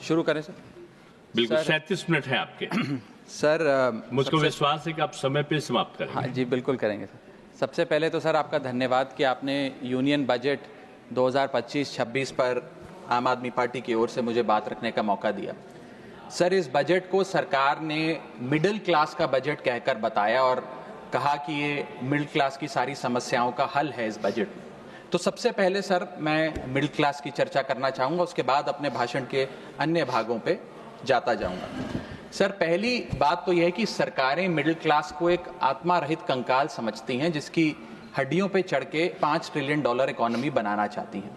शुरू करें सर? बिल्कुल, 37 मिनट है आपके। सर मुझको विश्वास है कि आप समय पे समाप्त करेंगे। हाँ जी, बिल्कुल करेंगे सर। सबसे पहले तो सर आपका धन्यवाद कि आपने यूनियन बजट 2025-26 पर आम आदमी पार्टी की ओर से मुझे बात रखने का मौका दिया। सर, इस बजट को सरकार ने मिडिल क्लास का बजट कहकर बताया और कहा कि ये मिडिल क्लास की सारी समस्याओं का हल है इस बजट में। तो सबसे पहले सर मैं मिडिल क्लास की चर्चा करना चाहूँगा, उसके बाद अपने भाषण के अन्य भागों पे जाता जाऊँगा। सर, पहली बात तो यह है कि सरकारें मिडिल क्लास को एक आत्मा रहित कंकाल समझती हैं जिसकी हड्डियों पे चढ़ के $5 ट्रिलियन इकोनॉमी बनाना चाहती हैं।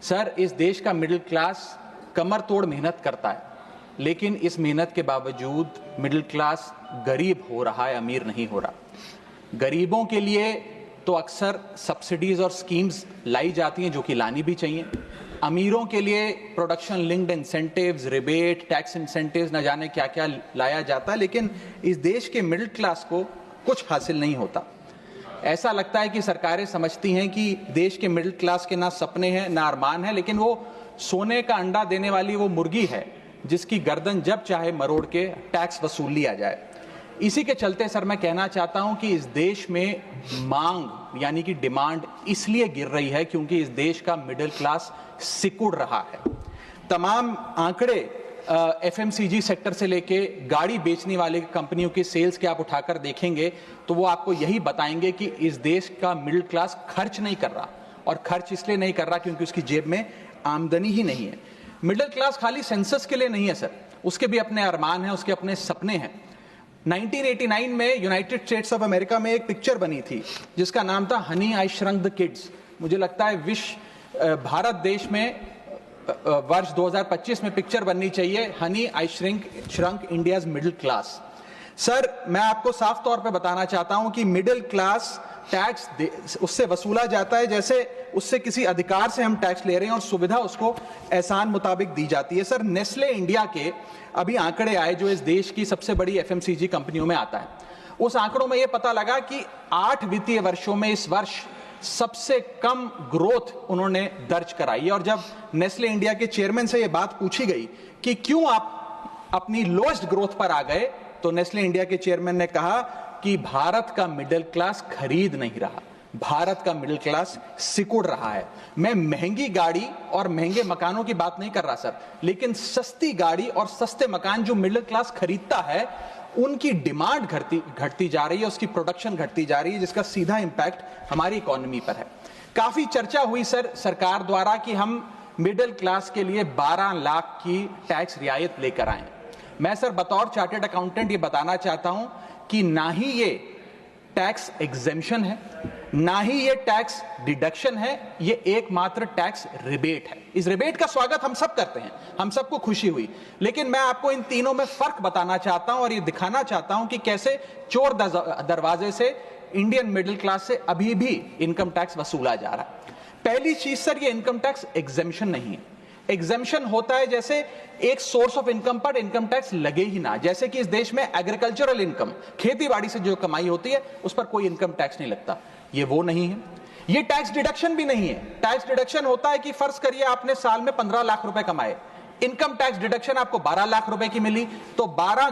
सर, इस देश का मिडिल क्लास कमर तोड़ मेहनत करता है, लेकिन इस मेहनत के बावजूद मिडिल क्लास गरीब हो रहा है, अमीर नहीं हो रहा। गरीबों के लिए तो अक्सर सब्सिडीज और स्कीम्स लाई जाती हैं जो कि लानी भी चाहिए। अमीरों के लिए production linked incentives, rebate, tax incentives, न जाने क्या क्या लाया जाता है, लेकिन इस देश के मिडिल क्लास को कुछ हासिल नहीं होता। ऐसा लगता है कि सरकारें समझती हैं कि देश के मिडिल क्लास के ना सपने हैं ना अरमान है, लेकिन वो सोने का अंडा देने वाली वो मुर्गी है जिसकी गर्दन जब चाहे मरोड़ के टैक्स वसूल लिया जाए। इसी के चलते सर मैं कहना चाहता हूं कि इस देश में मांग यानी कि डिमांड इसलिए गिर रही है क्योंकि इस देश का मिडिल क्लास सिकुड़ रहा है। तमाम आंकड़े एफएमसीजी सेक्टर से लेके गाड़ी बेचने वाले कंपनियों की सेल्स के आप उठाकर देखेंगे तो वो आपको यही बताएंगे कि इस देश का मिडिल क्लास खर्च नहीं कर रहा, और खर्च इसलिए नहीं कर रहा क्योंकि उसकी जेब में आमदनी ही नहीं है। मिडिल क्लास खाली सेंसस के लिए नहीं है सर, उसके भी अपने अरमान हैं, उसके अपने सपने हैं। 1989 में यूनाइटेड स्टेट्स ऑफ अमेरिका में एक पिक्चर बनी थी जिसका नाम था Honey I shrunk the kids. मुझे लगता है भारत देश में वर्ष 2025 में पिक्चर बननी चाहिए honey I shrunk India's middle class. Sir, मैं आपको साफ तौर पे बताना चाहता हूं कि मिडिल क्लास टैक्स उससे वसूला जाता है जैसे उससे किसी अधिकार से हम टैक्स ले रहे हैं और सुविधा उसको एहसान मुताबिक दी जाती है। सर, नेस्ले इंडिया के अभी आंकड़े आए जो इस देश की सबसे बड़ी एफएमसीजी कंपनियों में आता है। उस आंकड़ों में यह पता लगा कि 8 वित्तीय वर्षों में इस वर्ष सबसे कम ग्रोथ उन्होंने दर्ज कराई। और जब नेस्ले इंडिया के चेयरमैन से यह बात पूछी गई कि क्यों आप अपनी लोएस्ट ग्रोथ पर आ गए, तो नेस्ले इंडिया के चेयरमैन ने कहा कि भारत का मिडिल क्लास खरीद नहीं रहा, भारत का मिडिल क्लास सिकुड़ रहा है। मैं महंगी गाड़ी और महंगे मकानों की बात नहीं कर रहा सर, लेकिन सस्ती गाड़ी और सस्ते मकान जो मिडिल क्लास खरीदता है उनकी डिमांड घटती जा रही है, उसकी प्रोडक्शन घटती जा रही है, जिसका सीधा इंपैक्ट हमारी इकोनॉमी पर है। काफी चर्चा हुई सर सरकार द्वारा कि हम मिडिल क्लास के लिए 12 लाख की टैक्स रियायत लेकर आए। मैं सर बतौर चार्टर्ड अकाउंटेंट ये बताना चाहता हूं कि ना ही ये टैक्स एग्जेम्पशन है, ना ही ये टैक्स डिडक्शन है, ये एकमात्र टैक्स रिबेट है। इस रिबेट का स्वागत हम सब करते हैं, हम सबको खुशी हुई, लेकिन मैं आपको इन तीनों में फर्क बताना चाहता हूं और ये दिखाना चाहता हूं कि कैसे चोर दरवाजे से इंडियन मिडिल क्लास से अभी भी इनकम टैक्स वसूला जा रहा है। पहली चीज सर, ये इनकम टैक्स एग्जेम्पशन नहीं है। एग्जेम्पशन होता है जैसे एक सोर्स ऑफ इनकम पर इनकम टैक्स लगे ही ना, जैसे कि इस देश में एग्रीकल्चरल इनकम, खेती बाड़ी से जो कमाई होती है उस पर कोई इनकम टैक्स नहीं लगता। ये वो नहीं है। ये टैक्स डिडक्शन भी नहीं है। टैक्स डिडक्शन होता है कि फर्ज करिए आपने साल में 15 लाख रुपए कमाए, इनकम टैक्स डिडक्शन आपको 12 लाख रुपए की मिली, तो 15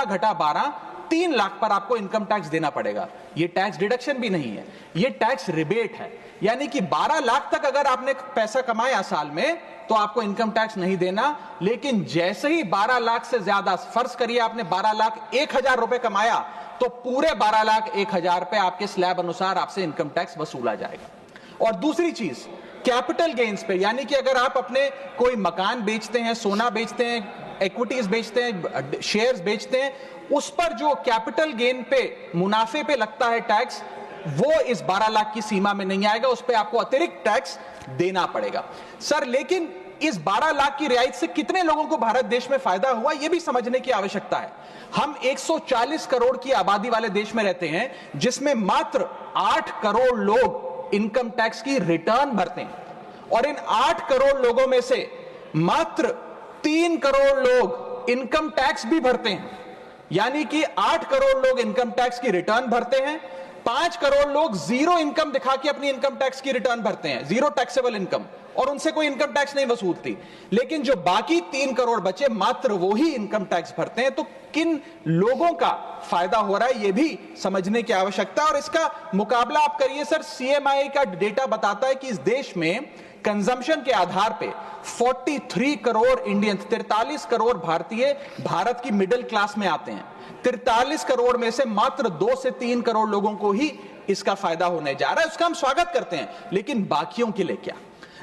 घटा 12 3 लाख पर आपको इनकम टैक्स देना पड़ेगा। ये टैक्स डिडक्शन भी नहीं है, ये टैक्स रिबेट है। यानी कि 12 लाख तक अगर आपने पैसा कमाया साल में तो आपको इनकम टैक्स नहीं देना, लेकिन जैसे ही 12 लाख से ज्यादा, फर्ज करिए आपने 12 लाख 1,000 रुपए कमाया, तो पूरे 12 लाख 1,000 पे आपके स्लैब अनुसार आपसे इनकम टैक्स वसूला जाएगा। और दूसरी चीज, कैपिटल गेन्स पे, यानी कि अगर आप अपने कोई मकान बेचते हैं, सोना बेचते हैं, इक्विटीज बेचते हैं, शेयर्स बेचते हैं, उस पर जो कैपिटल गेन पे, मुनाफे पे लगता है टैक्स, वो इस 12 लाख की सीमा में नहीं आएगा, उस पे आपको अतिरिक्त टैक्स देना पड़ेगा। सर, लेकिन इस 12 लाख की रियायत से कितने लोगों को भारत देश में फायदा हुआ, यह भी समझने की आवश्यकता है। हम 140 करोड़ की आबादी वाले देश में रहते हैं, जिसमें मात्र 8 करोड़ लोग इनकम टैक्स की रिटर्न भरते हैं, और इन 8 करोड़ लोगों में से मात्र 3 करोड़ लोग इनकम टैक्स भी भरते हैं। यानी कि 8 करोड़ लोग इनकम टैक्स की रिटर्न भरते हैं, 5 करोड़ लोग जीरो इनकम दिखा के अपनी इनकम टैक्स की रिटर्न भरते हैं, जीरो टैक्सेबल इनकम, और उनसे कोई इनकम टैक्स नहीं वसूलती, लेकिन जो बाकी 3 करोड़ बचे मात्र वो ही इनकम टैक्स भरते हैं। तो किन लोगों का फायदा हो रहा है ये भी समझने की आवश्यकता है। और इसका मुकाबला आप करिए सर, सीएमआई का डेटा बताता है कि इस देश में कंजम्पशन के आधार पे 43 करोड़ इंडियंस, 43 करोड़ भारतीय भारत की मिडिल क्लास में आते हैं। 43 करोड़ में से मात्र 2 से 3 करोड़ लोगों को ही इसका फायदा होने जा रहा है। उसका हम स्वागत करते हैं, लेकिन बाकियों के लिए क्या?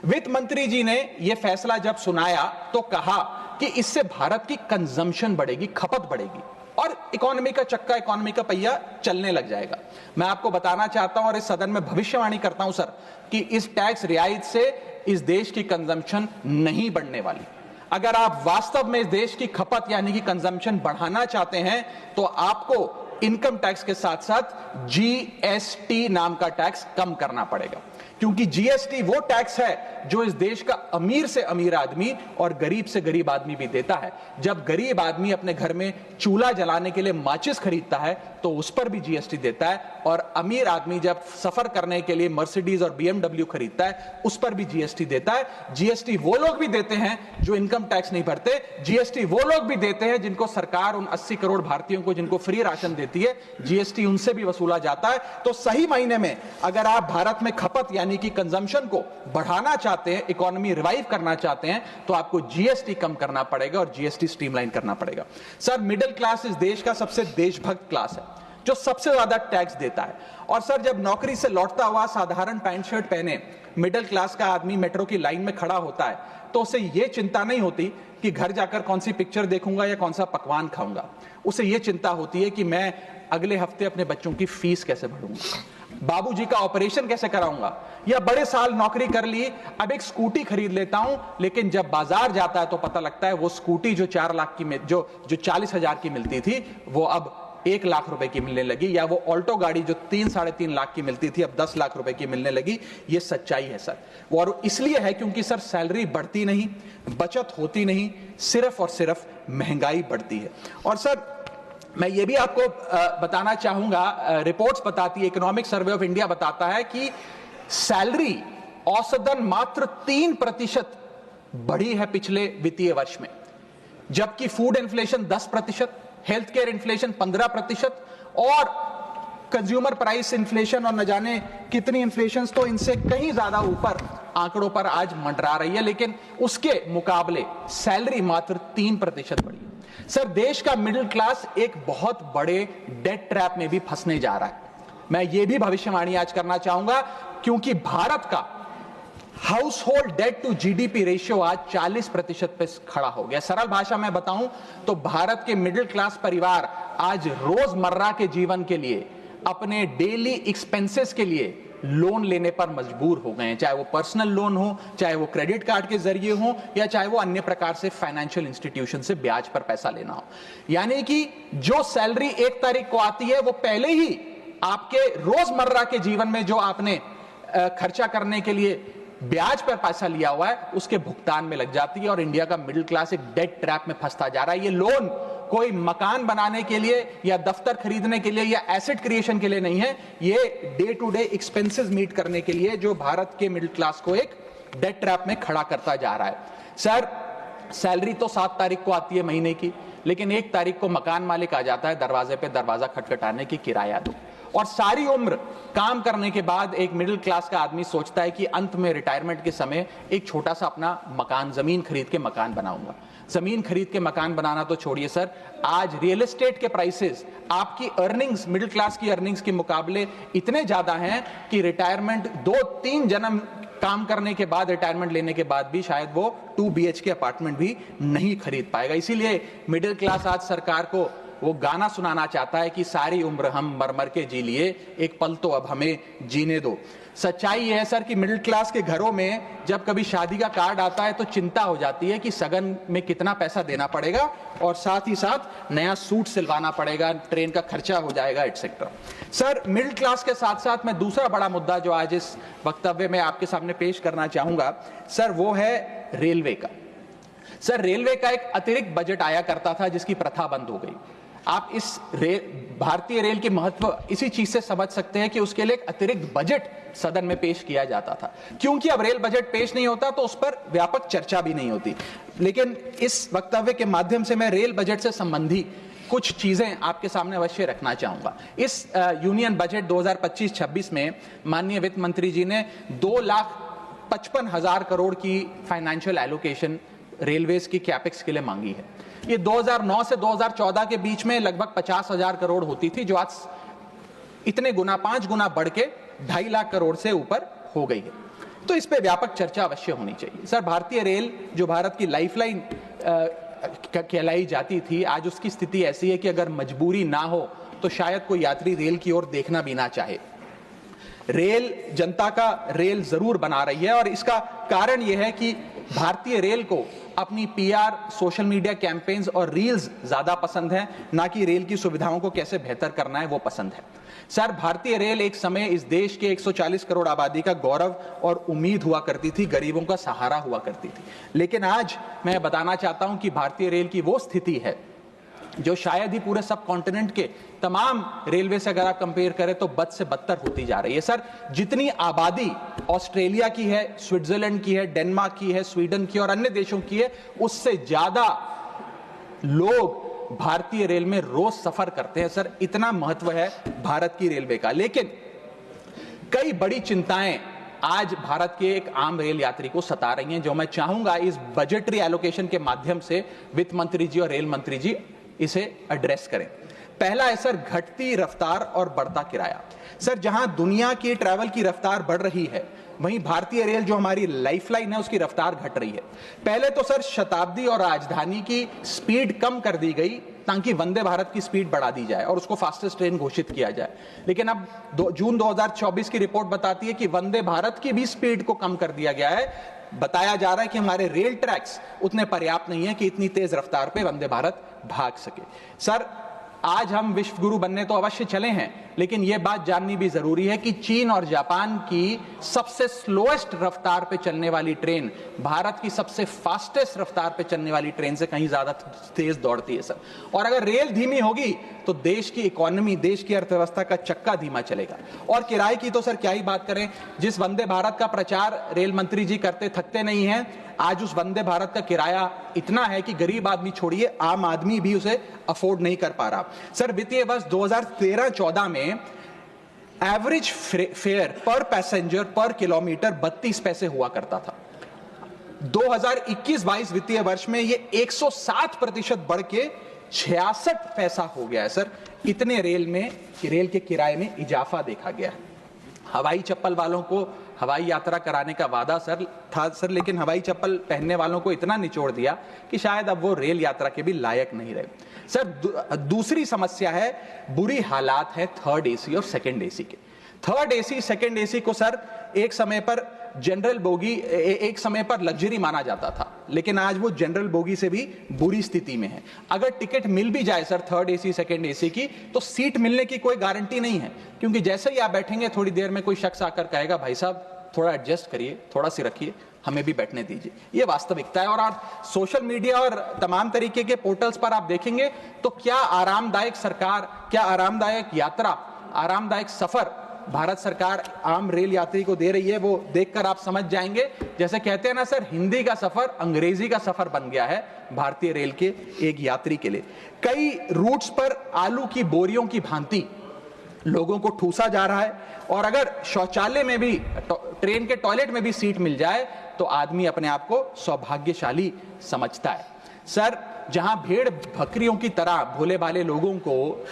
वित्त मंत्री जी ने यह फैसला जब सुनाया तो कहा कि इससे भारत की कंजम्पशन बढ़ेगी, खपत बढ़ेगी और इकोनॉमी का चक्का, इकोनॉमी का पहिया चलने लग जाएगा। मैं आपको बताना चाहता हूं और इस सदन में भविष्यवाणी करता हूं सर कि इस टैक्स रियायत से इस देश की कंजम्पशन नहीं बढ़ने वाली। अगर आप वास्तव में इस देश की खपत यानी कि कंजम्पशन बढ़ाना चाहते हैं तो आपको इनकम टैक्स के साथ साथ जीएसटी नाम का टैक्स कम करना पड़ेगा, क्योंकि जीएसटी वो टैक्स है जो इस देश का अमीर से अमीर आदमी और गरीब से गरीब आदमी भी देता है। जब गरीब आदमी अपने घर में चूल्हा जलाने के लिए माचिस खरीदता है तो उस पर भी जीएसटी देता है, और अमीर आदमी जब सफर करने के लिए मर्सिडीज और बीएमडब्ल्यू खरीदता है उस पर भी जीएसटी देता है। जीएसटी वो लोग भी देते हैं जो इनकम टैक्स नहीं भरते, जीएसटी वो लोग भी देते हैं जिनको सरकार, उन 80 करोड़ भारतीयों को जिनको फ्री राशन देती है, जीएसटी उनसे भी वसूला जाता है। तो सही मायने में अगर आप भारत में खपत यानी कि कंजम्पशन को बढ़ाना चाहते हैं, इकोनॉमी रिवाइव करना चाहते हैं, तो आपको जीएसटी कम करना पड़ेगा और जीएसटी स्ट्रीमलाइन करना पड़ेगा। सर, मिडिल क्लास इस देश का सबसे देशभक्त क्लास है जो सबसे ज्यादा टैक्स देता है। और सर, जब नौकरी से लौटता हुआ साधारण पैंट शर्ट पहने मिडिल क्लास का आदमी मेट्रो की लाइन में खड़ा होता है तो उसे यह चिंता नहीं होती कि घर जाकर कौन सी पिक्चर देखूंगा या कौन सा पकवान खाऊंगा। उसे यह चिंता होती है कि मैं अगले हफ्ते अपने बच्चों की फीस कैसे भरूंगा, बाबूजी का ऑपरेशन कैसे कराऊंगा, या बड़े साल नौकरी कर ली, अब एक स्कूटी खरीद लेता हूं, लेकिन जब बाजार जाता है तो पता लगता है वो स्कूटी जो 4 लाख की जो 40,000 की मिलती थी वो अब 1 लाख रुपए की मिलने लगी, या वो ऑल्टो गाड़ी जो 3-3.5 लाख की मिलती थी अब 10 लाख रुपए की मिलने लगी। ये सच्चाई है सर, और इसलिए है क्योंकि सर सैलरी बढ़ती नहीं, बचत होती नहीं, सिर्फ और सिर्फ महंगाई बढ़ती है। और सर, मैं ये भी आपको बताना चाहूंगा, रिपोर्ट्स बताती है, इकोनॉमिक सर्वे ऑफ इंडिया बताता है कि सैलरी औसतन मात्र 3% बढ़ी है पिछले वित्तीय वर्ष में, जबकि food inflation 10%, health care inflation 15% और कंज्यूमर प्राइस इन्फ्लेशन और न जाने कितनी इन्फ्लेशन तो इनसे कहीं ज्यादा ऊपर आंकड़ों पर आज मंडरा रही है, लेकिन उसके मुकाबले सैलरी मात्र 3% बढ़ी। सर, देश का मिडिल क्लास एक बहुत बड़े डेट ट्रैप में भी फंसने जा रहा है। मैं ये भी भविष्यवाणी आज करना चाहूंगा, क्योंकि भारत का household debt to GDP ratio आज 40% पे खड़ा हो गया। सरल भाषा में बताऊं तो भारत के मिडिल क्लास परिवार आज रोजमर्रा के जीवन के लिए, अपने डेली एक्सपेंसेस के लिए लोन लेने पर मजबूर हो गए हैं, चाहे वो पर्सनल लोन हो, चाहे वो क्रेडिट कार्ड के जरिए हो, या चाहे वो अन्य प्रकार से फाइनेंशियल इंस्टीट्यूशन से ब्याज पर पैसा लेना हो। यानी कि जो सैलरी 1 तारीख को आती है वो पहले ही आपके रोजमर्रा के जीवन में जो आपने खर्चा करने के लिए ब्याज पर पैसा लिया हुआ है उसके भुगतान में लग जाती है, और इंडिया का मिडिल क्लास एक डेट ट्रैप में फंसता जा रहा है। ये लोन कोई मकान बनाने के लिए या दफ्तर खरीदने के लिए या एसेट क्रिएशन के लिए नहीं है, ये day to day expenses meet करने के लिए, जो भारत के मिडिल क्लास को एक डेट ट्रैप में खड़ा करता जा रहा है। सर, सैलरी तो 7 तारीख को आती है महीने की, लेकिन 1 तारीख को मकान मालिक आ जाता है दरवाजे पे दरवाजा खटखटाने की किराया दो, और सारी उम्र काम करने के बाद एक मिडिल क्लास का आदमी सोचता है कि अंत में रिटायरमेंट के समय एक छोटा सा अपना मकान, जमीन खरीद के मकान बनाऊंगा। जमीन खरीद के मकान बनाना तो छोड़िए सर, आज रियल एस्टेट के प्राइसेस, आपकी अर्निंग्स, मिडिल क्लास की अर्निंग्स के मुकाबले इतने ज्यादा हैं कि रिटायरमेंट 2-3 जन्म काम करने के बाद, रिटायरमेंट लेने के बाद भी शायद वो 2 BHK अपार्टमेंट भी नहीं खरीद पाएगा। इसीलिए मिडिल क्लास आज सरकार को वो गाना सुनाना चाहता है कि सारी उम्र हम मर मर के जी लिए, एक पल तो अब हमें जीने दो। सच्चाई यह है सर कि मिडिल क्लास के घरों में जब कभी शादी का कार्ड आता है तो चिंता हो जाती है कि सगन में कितना पैसा देना पड़ेगा, और साथ ही साथ नया सूट सिलवाना पड़ेगा, ट्रेन का खर्चा हो जाएगा, एटसेट्रा। सर, मिडिल क्लास के साथ साथ मैं दूसरा बड़ा मुद्दा जो आज इस वक्तव्य में आपके सामने पेश करना चाहूंगा सर, वो है रेलवे का। सर, रेलवे का एक अतिरिक्त बजट आया करता था जिसकी प्रथा बंद हो गई। आप इस भारतीय रेल के महत्व इसी चीज से समझ सकते हैं कि उसके लिए एक अतिरिक्त बजट सदन में पेश किया जाता था। क्योंकि अब रेल बजट पेश नहीं होता तो उस पर व्यापक चर्चा भी नहीं होती। लेकिन इस वक्तव्य के माध्यम से मैं रेल बजट से संबंधी कुछ चीजें आपके सामने अवश्य रखना चाहूंगा। इस यूनियन बजट 2025-26 में माननीय वित्त मंत्री जी ने 2,55,000 करोड़ की फाइनेंशियल एलोकेशन रेलवेज की कैपेक्स के लिए मांगी है। ये 2009 से 2014 के बीच में लगभग 50,000 करोड़ होती थी, जो आज इतने गुना 5 गुना बढ़ के 2.5 लाख करोड़ से ऊपर हो गई है। तो इस पे व्यापक चर्चा अवश्य होनी चाहिए। सर, भारतीय रेल जो भारत की लाइफलाइन कहलाई जाती थी, आज उसकी स्थिति ऐसी है कि अगर मजबूरी ना हो तो शायद कोई यात्री रेल की ओर देखना भी ना चाहे। रेल जनता का रेल जरूर बना रही है और इसका कारण यह है कि भारतीय रेल को अपनी पीआर, सोशल मीडिया कैंपेन्स और रील्स ज्यादा पसंद है, ना कि रेल की सुविधाओं को कैसे बेहतर करना है वो पसंद है। सर, भारतीय रेल एक समय इस देश के 140 करोड़ आबादी का गौरव और उम्मीद हुआ करती थी, गरीबों का सहारा हुआ करती थी। लेकिन आज मैं बताना चाहता हूं कि भारतीय रेल की वो स्थिति है जो शायद ही पूरे सब कॉन्टिनेंट के तमाम रेलवे से अगर आप कंपेयर करें तो बद से बदतर होती जा रही है। सर, जितनी आबादी ऑस्ट्रेलिया की है, स्विट्जरलैंड की है, डेनमार्क की है, स्वीडन की और अन्य देशों की है, उससे ज्यादा लोग भारतीय रेल में रोज सफर करते हैं। सर, इतना महत्व है भारत की रेलवे का। लेकिन कई बड़ी चिंताएं आज भारत के एक आम रेल यात्री को सता रही हैं, जो मैं चाहूंगा इस बजटरी एलोकेशन के माध्यम से वित्त मंत्री जी और रेल मंत्री जी इसे एड्रेस करें। पहला है सर, घटती रफ्तार और बढ़ता किराया। सर, जहां दुनिया की ट्रैवल की रफ्तार बढ़ रही है, वहीं भारतीय रेल जो हमारी लाइफलाइन है उसकी रफ्तार घट रही है। पहले तो सर शताब्दी और राजधानी की स्पीड कम कर दी गई ताकि वंदे भारत की स्पीड बढ़ा दी जाए और उसको फास्टेस्ट ट्रेन घोषित किया जाए। लेकिन अब जून 2024 की रिपोर्ट बताती है कि वंदे भारत की भी स्पीड को कम कर दिया गया है। बताया जा रहा है कि हमारे रेल ट्रैक्स उतने पर्याप्त नहीं है कि इतनी तेज रफ्तार पे वंदे भारत भाग सके। सर, आज हम विश्व गुरु बनने तो अवश्य चले हैं, लेकिन यह बात जाननी भी जरूरी है कि चीन और जापान की सबसे स्लोएस्ट रफ्तार पे चलने वाली ट्रेन भारत की सबसे फास्टेस्ट रफ्तार पे चलने वाली ट्रेन से कहीं ज्यादा तेज दौड़ती है सर। और अगर रेल धीमी होगी तो देश की इकोनॉमी, देश की अर्थव्यवस्था का चक्का धीमा चलेगा। और किराए की तो सर क्या ही बात करें, जिस वंदे भारत का प्रचार रेल मंत्री जी करते थकते नहीं हैं, आज उस वंदे भारत का किराया इतना है कि गरीब आदमी छोड़िए, आम आदमी भी उसे अफोर्ड नहीं कर पा रहा। सर, वित्तीय वर्ष 2013-14 में एवरेज फेयर पर पैसेंजर पर किलोमीटर 32 पैसे हुआ करता था। 2021-22 वित्तीय वर्ष में ये 107% बढ़ के 66 पैसा हो गया है। सर, इतने रेल के किराए में इजाफा देखा गया है। हवाई चप्पल वालों को हवाई यात्रा कराने का वादा सर था सर, लेकिन हवाई चप्पल पहनने वालों को इतना निचोड़ दिया कि शायद अब वो रेल यात्रा के भी लायक नहीं रहे। सर, दूसरी समस्या है, बुरी हालात है थर्ड एसी और सेकंड एसी के। थर्ड एसी, सेकंड एसी को सर एक समय पर जनरल बोगी, एक समय पर लग्जरी माना जाता था, लेकिन आज वो जनरल बोगी से भी बुरी स्थिति में है। अगर टिकट मिल भी जाए sir third AC, second AC की, तो सीट मिलने की कोई गारंटी नहीं है, क्योंकि जैसे ही आप बैठेंगे थोड़ी देर में कोई शख्स आकर कहेगा, भाई साहब थोड़ा एडजस्ट करिए, थोड़ा सी रखिए, हमें भी बैठने दीजिए। ये वास्तविकता है। और आप सोशल मीडिया और तमाम तरीके के पोर्टल्स पर आप देखेंगे तो क्या आरामदायक सरकार, क्या आरामदायक यात्रा, आरामदायक सफर भारत सरकार आम रेल यात्री को दे रही है, वो देखकर आप समझ जाएंगे। जैसे कहते हैं ना सर, हिंदी का सफर अंग्रेजी का सफर बन गया है भारतीय रेल के एक यात्री के लिए। कई रूट्स पर आलू की बोरियों की भांति लोगों को ठूसा जा रहा है, और अगर शौचालय में भी, ट्रेन के टॉयलेट में भी सीट मिल जाए तो आदमी अपने आप को सौभाग्यशाली समझता है। सर, जहां भेड़ बकरियों की तरह भोले भाले लोगों को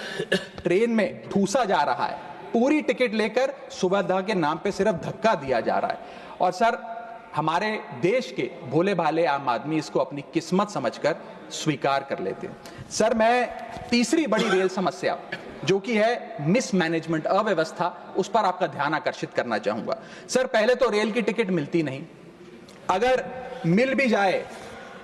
ट्रेन में ठूसा जा रहा है, पूरी टिकट लेकर सुविधा के नाम पे सिर्फ धक्का दिया जा रहा है, और सर हमारे देश के भोले भाले आम आदमी इसको अपनी किस्मत समझकर स्वीकार कर लेते हैं। सर, मैं तीसरी बड़ी रेल समस्या जो कि है मिसमैनेजमेंट, अव्यवस्था, उस पर आपका ध्यान आकर्षित करना चाहूंगा। सर, पहले तो रेल की टिकट मिलती नहीं, अगर मिल भी जाए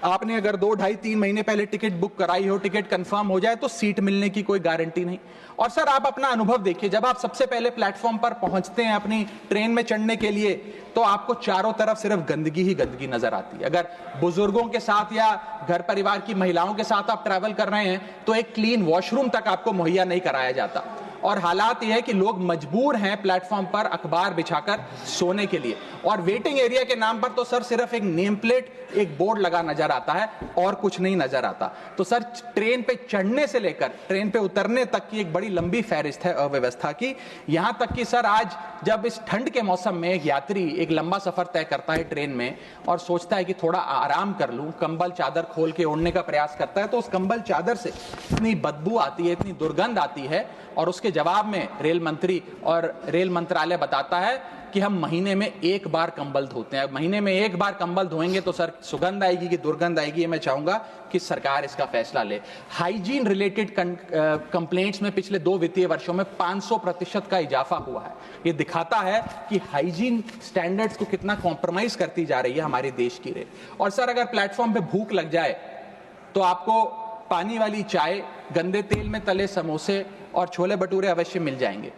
आपने अगर 2, 2.5, 3 महीने पहले टिकट बुक कराई हो, टिकट कंफर्म हो जाए तो सीट मिलने की कोई गारंटी नहीं। और सर आप अपना अनुभव देखिए, जब आप सबसे पहले प्लेटफॉर्म पर पहुंचते हैं अपनी ट्रेन में चढ़ने के लिए, तो आपको चारों तरफ सिर्फ गंदगी ही गंदगी नजर आती है। अगर बुजुर्गों के साथ या घर परिवार की महिलाओं के साथ आप ट्रैवल कर रहे हैं तो एक क्लीन वॉशरूम तक आपको मुहैया नहीं कराया जाता। और हालात यह है कि लोग मजबूर हैं प्लेटफॉर्म पर अखबार बिछाकर सोने के लिए, और वेटिंग एरिया के नाम पर तो सर सिर्फ एक नेम प्लेट, एक बोर्ड लगा नजर आता है और कुछ नहीं नजर आता। तो सर ट्रेन पे चढ़ने से लेकर ट्रेन पे उतरने तक की एक बड़ी लंबी फहरिस्त है अव्यवस्था की। यहां तक कि सर आज जब इस ठंड के मौसम में एक यात्री एक लंबा सफर तय करता है ट्रेन में और सोचता है कि थोड़ा आराम कर लूं, कंबल चादर खोल के ओढ़ने का प्रयास करता है, तो उस कंबल चादर से इतनी बदबू आती है, इतनी दुर्गंध आती है, और उसके जवाब में रेल मंत्री और रेल मंत्रालय बताता है कि हम महीने में 1 बार कंबल धोते हैं। महीने में 1 बार कंबल धोएंगे तो सर सुगंध आएगी कि दुर्गंध आएगी, मैं चाहूंगा कि सरकार इसका फैसला ले। हाइजीन रिलेटेड कंप्लेंट्स में पिछले 2 वित्तीय वर्षों में 500% का इजाफा हुआ है। ये दिखाता है कि हाइजीन स्टैंडर्ड्स को कितना कॉम्प्रोमाइज करती जा रही है हमारे देश की रेल। और सर अगर प्लेटफॉर्म पे भूख लग जाए तो आपको पानी वाली चाय, गंदे तेल में तले समोसे और छोले भटूरे अवश्य मिल जाएंगे।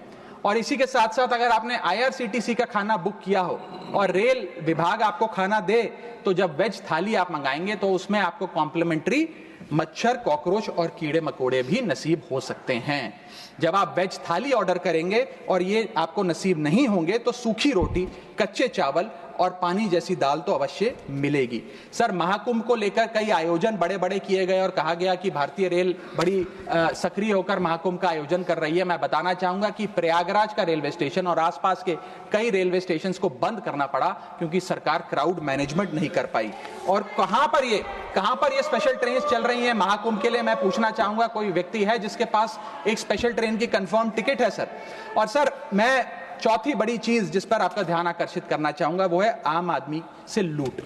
और इसी के साथ साथ अगर आपने IRCTC का खाना बुक किया हो और रेल विभाग आपको खाना दे, तो जब वेज थाली आप मंगाएंगे तो उसमें आपको कॉम्प्लीमेंट्री मच्छर, कॉकरोच और कीड़े मकोड़े भी नसीब हो सकते हैं। जब आप वेज थाली ऑर्डर करेंगे और ये आपको नसीब नहीं होंगे तो सूखी रोटी, कच्चे चावल और पानी जैसी दाल तो अवश्य मिलेगी। सर महाकुंभ को लेकर कई आयोजन बड़े बड़े किए गए और कहा गया कि भारतीय रेल बड़ी सक्रिय होकर महाकुंभ का आयोजन कर रही है। मैं बताना चाहूंगा कि प्रयागराज का रेलवे स्टेशन और आसपास के कई रेलवे स्टेशन को बंद करना पड़ा क्योंकि सरकार क्राउड मैनेजमेंट नहीं कर पाई। और कहां पर ये स्पेशल ट्रेन चल रही है महाकुंभ के लिए, मैं पूछना चाहूंगा कोई व्यक्ति है जिसके पास एक स्पेशल ट्रेन की कंफर्म टिकट है सर? और सर मैं चौथी बड़ी चीज जिस पर आपका ध्यान आकर्षित करना चाहूंगा वो है आम आदमी से लूट।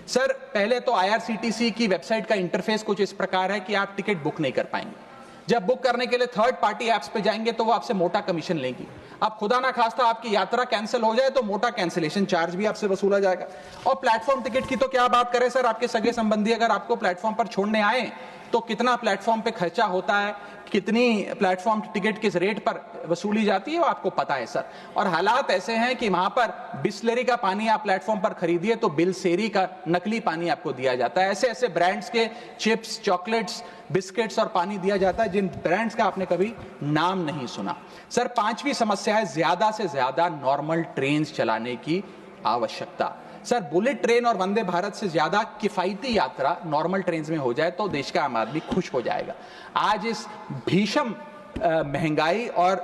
सर पहले तो IRCTC की वेबसाइट का इंटरफेस कुछ इस प्रकार है कि आप टिकट बुक नहीं कर पाएंगे। जब बुक करने के लिए थर्ड पार्टी ऐप्स पे जाएंगे तो वो आपसे मोटा कमीशन लेंगी। अब खुदा ना खास्ता आपकी यात्रा कैंसिल हो जाए तो मोटा कैंसिलेशन चार्ज भी आपसे वसूला जाएगा। और प्लेटफॉर्म टिकट की तो क्या बात करें सर, आपके सगे संबंधी अगर आपको प्लेटफॉर्म पर छोड़ने आए तो कितना प्लेटफॉर्म पे खर्चा होता है, कितनी प्लेटफॉर्म टिकट किस रेट पर वसूली जाती है वो आपको पता है सर। और हालात ऐसे हैं कि वहां पर बिस्लरी का पानी आप प्लेटफॉर्म पर खरीदिए तो बिलसेरी का नकली पानी आपको दिया जाता है। ऐसे ऐसे ब्रांड्स के चिप्स, चॉकलेट्स, बिस्किट्स और पानी दिया जाता है जिन ब्रांड्स का आपने कभी नाम नहीं सुना। सर 5वीं समस्या है ज्यादा से ज्यादा नॉर्मल ट्रेन चलाने की आवश्यकता। सर बुलेट ट्रेन और वंदे भारत से ज्यादा किफायती यात्रा नॉर्मल ट्रेन में हो जाए तो देश का आम आदमी खुश हो जाएगा। आज इस भीषण महंगाई और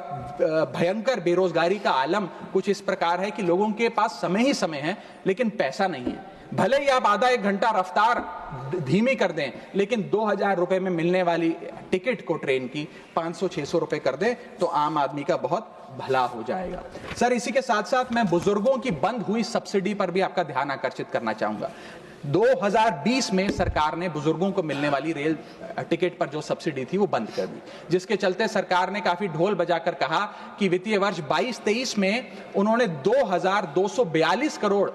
भयंकर बेरोजगारी का आलम कुछ इस प्रकार है कि लोगों के पास समय ही समय है लेकिन पैसा नहीं है। भले ही आप आधा 1 घंटा रफ्तार धीमी कर दें लेकिन 2000 रुपए में मिलने वाली टिकट को ट्रेन की 500-600 रुपए कर दें तो आम आदमी का बहुत भला हो जाएगा। सर इसी के साथ साथ मैं बुजुर्गों की बंद हुई सब्सिडी पर भी आपका ध्यान आकर्षित करना चाहूंगा। 2020 में सरकार ने बुजुर्गों को मिलने वाली रेल टिकट पर जो सब्सिडी थी वो बंद कर दी, जिसके चलते सरकार ने काफी ढोल बजाकर कहा कि वित्तीय वर्ष 22-23 में उन्होंने 2242 करोड़